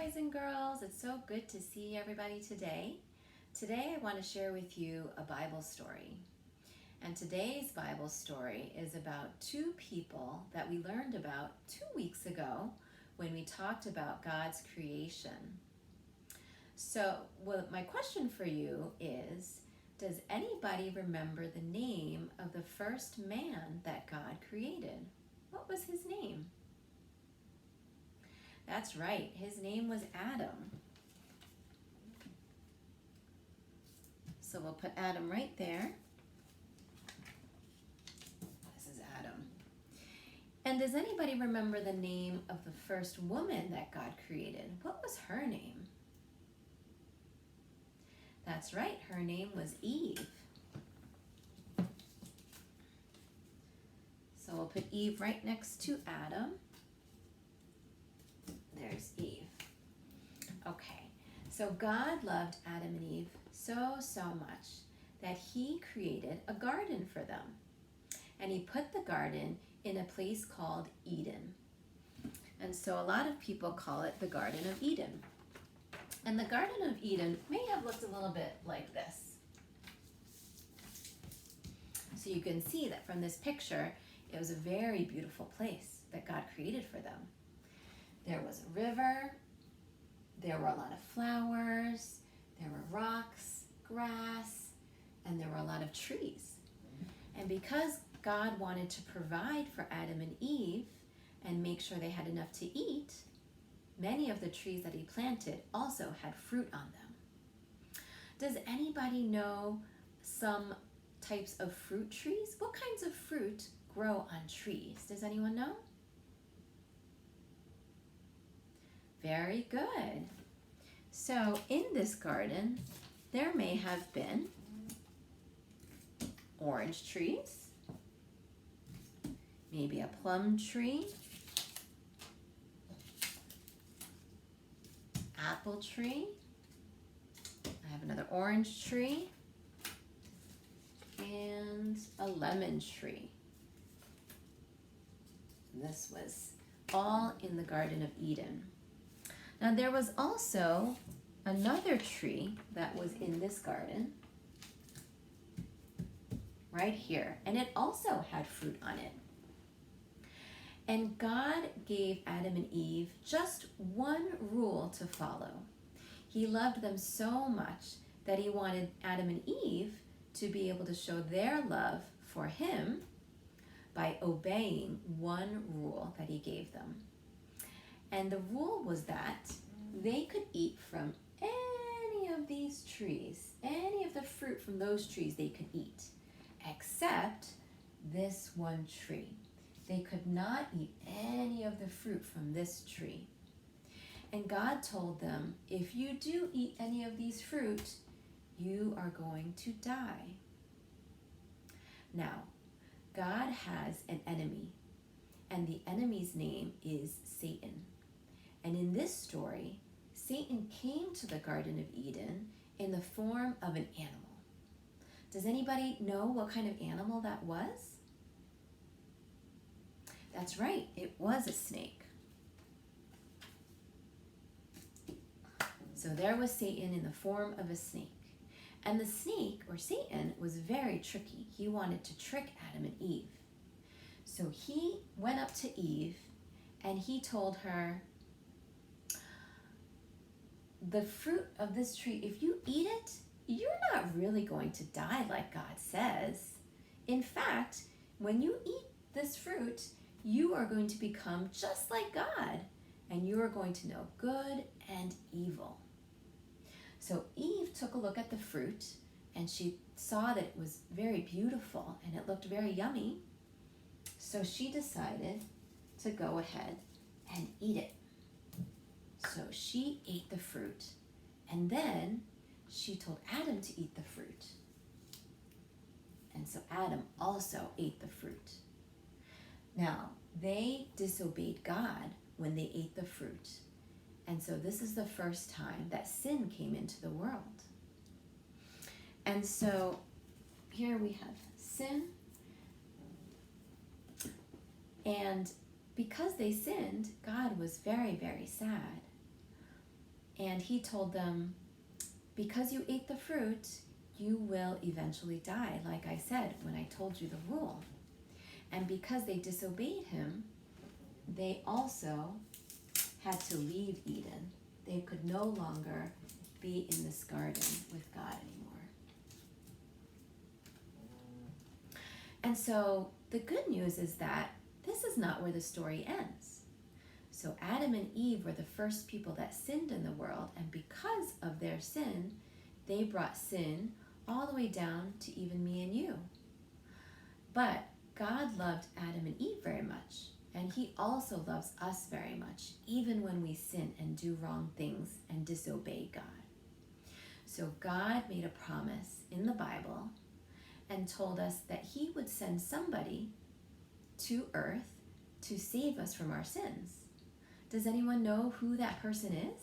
boys and girls. It's so good to see everybody today. Today I want to share with you a Bible story. And today's Bible story is about two people that we learned about 2 weeks ago when we talked about God's creation. So, my question for you is, does anybody remember the name of the first man that God created? What was his name? That's right, his name was Adam. So we'll put Adam right there. This is Adam. And does anybody remember the name of the first woman that God created? What was her name? That's right, her name was Eve. So we'll put Eve right next to Adam. There's Eve. Okay, so God loved Adam and Eve so much that he created a garden for them. And he put the garden in a place called Eden. And so a lot of people call it the Garden of Eden. And the Garden of Eden may have looked a little bit like this. So you can see that from this picture, it was a very beautiful place that God created for them. There was a river, there were a lot of flowers, there were rocks, grass, and there were a lot of trees. And because God wanted to provide for Adam and Eve and make sure they had enough to eat, many of the trees that he planted also had fruit on them. Does anybody know some types of fruit trees? What kinds of fruit grow on trees? Does anyone know? Very good. So in this garden, there may have been orange trees, maybe a plum tree, apple tree, I have another orange tree, and a lemon tree. This was all in the Garden of Eden. Now there was also another tree that was in this garden, right here, and it also had fruit on it. And God gave Adam and Eve just one rule to follow. He loved them so much that he wanted Adam and Eve to be able to show their love for him by obeying one rule that he gave them. And the rule was that they could eat from any of these trees, any of the fruit from those trees they could eat, except this one tree. They could not eat any of the fruit from this tree. And God told them, if you do eat any of these fruit, you are going to die. Now, God has an enemy, and the enemy's name is Satan. And in this story, Satan came to the Garden of Eden in the form of an animal. Does anybody know what kind of animal that was? That's right, it was a snake. So there was Satan in the form of a snake. And the snake, or Satan, was very tricky. He wanted to trick Adam and Eve. So he went up to Eve and he told her, the fruit of this tree, if you eat it, you're not really going to die like God says. In fact, when you eat this fruit, you are going to become just like God, and you are going to know good and evil. So Eve took a look at the fruit, and she saw that it was very beautiful, and it looked very yummy. So she decided to go ahead and eat it. So she ate the fruit, and then she told Adam to eat the fruit. And so Adam also ate the fruit. Now, they disobeyed God when they ate the fruit. And so this is the first time that sin came into the world. And so here we have sin. And because they sinned, God was very, very sad. And he told them, because you ate the fruit, you will eventually die, like I said when I told you the rule. And because they disobeyed him, they also had to leave Eden. They could no longer be in this garden with God anymore. And so the good news is that this is not where the story ends. So Adam and Eve were the first people that sinned in the world, and because of their sin, they brought sin all the way down to even me and you. But God loved Adam and Eve very much, and he also loves us very much, even when we sin and do wrong things and disobey God. So God made a promise in the Bible and told us that he would send somebody to earth to save us from our sins. Does anyone know who that person is?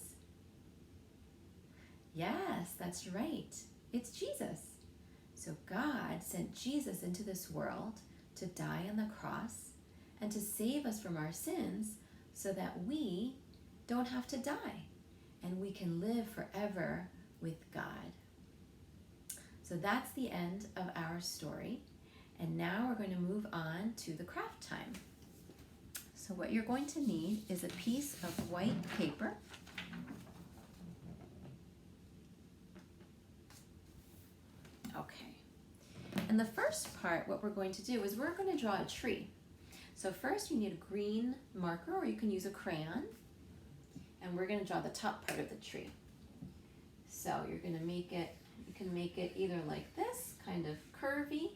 Yes, that's right. It's Jesus. So God sent Jesus into this world to die on the cross and to save us from our sins so that we don't have to die and we can live forever with God. So that's the end of our story. And now we're going to move on to the craft time. So what you're going to need is a piece of white paper. Okay. And the first part, what we're going to do is we're going to draw a tree. So first you need a green marker, or you can use a crayon. And we're going to draw the top part of the tree. So you're going to make it, you can make it either like this, kind of curvy,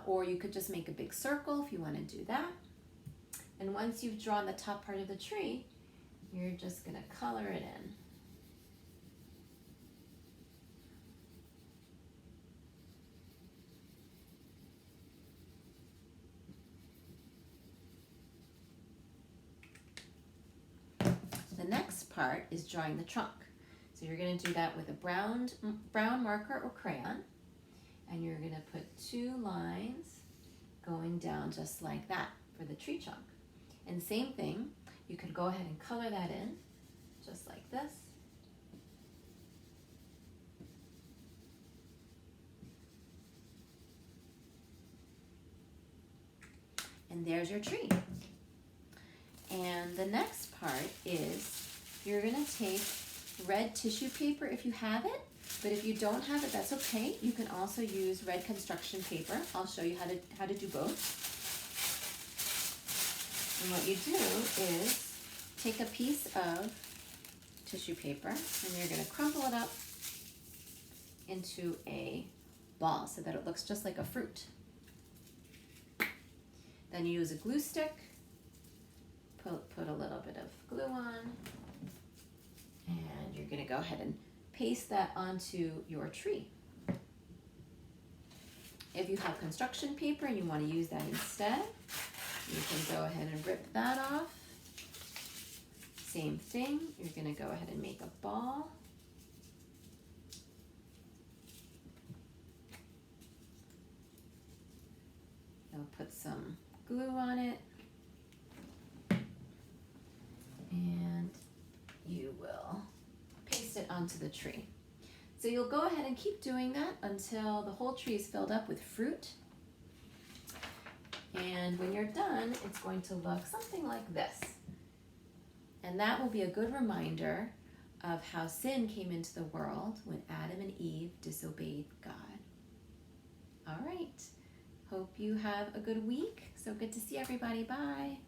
or you could just make a big circle if you want to do that. And once you've drawn the top part of the tree, you're just going to color it in. The next part is drawing the trunk. So you're going to do that with a brown marker or crayon. And you're going to put 2 lines going down just like that for the tree trunk. And same thing, you could go ahead and color that in just like this. And there's your tree. And the next part is you're going to take red tissue paper if you have it, but if you don't have it, that's okay. You can also use red construction paper. I'll show you how to do both. And what you do is take a piece of tissue paper and you're going to crumple it up into a ball so that it looks just like a fruit. Then you use a glue stick, put a little bit of glue on, and you're going to go ahead and paste that onto your tree. If you have construction paper and you want to use that instead, you can go ahead and rip that off. Same thing, you're going to go ahead and make a ball. You'll put some glue on it. And you will paste it onto the tree. So you'll go ahead and keep doing that until the whole tree is filled up with fruit. And when you're done, it's going to look something like this. And that will be a good reminder of how sin came into the world when Adam and Eve disobeyed God. All right. Hope you have a good week. So good to see everybody. Bye.